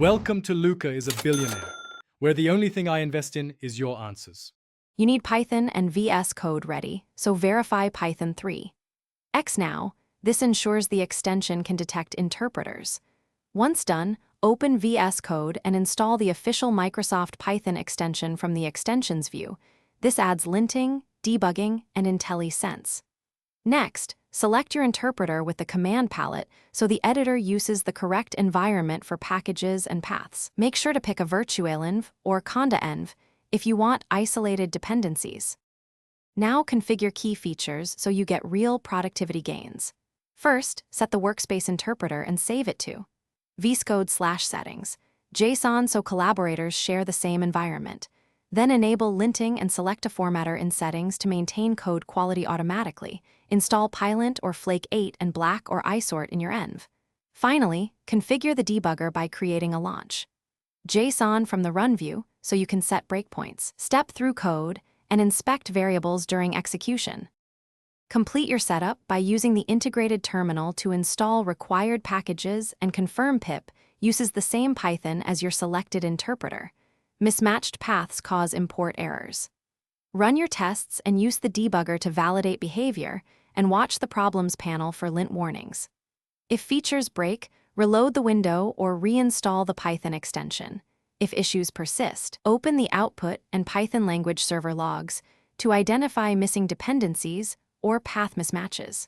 Welcome to Luca is a billionaire, where the only thing I invest in is your answers. You need Python and VSCode ready, so verify Python 3. X now, this ensures the extension can detect interpreters. Once done, open VSCode and install the official Microsoft Python extension from the Extensions view. This adds linting, debugging, and IntelliSense. Next, select your interpreter with the command palette so the editor uses the correct environment for packages and paths. Make sure to pick a virtualenv or conda-env if you want isolated dependencies. Now configure key features so you get real productivity gains. First, set the workspace interpreter and save it to VSCode/settings, JSON so collaborators share the same environment. Then enable linting and select a formatter in settings to maintain code quality automatically. Install Pylint or Flake 8 and Black or isort in your env. Finally, configure the debugger by creating a launch JSON from the run view so you can set breakpoints, step through code, and inspect variables during execution. Complete your setup by using the integrated terminal to install required packages and confirm pip uses the same Python as your selected interpreter. Mismatched paths cause import errors. Run your tests and use the debugger to validate behavior and watch the problems panel for lint warnings. If features break, reload the window or reinstall the Python extension. If issues persist, open the output and Python language server logs to identify missing dependencies or path mismatches.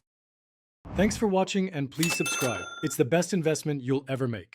Thanks for watching and please subscribe. It's the best investment you'll ever make.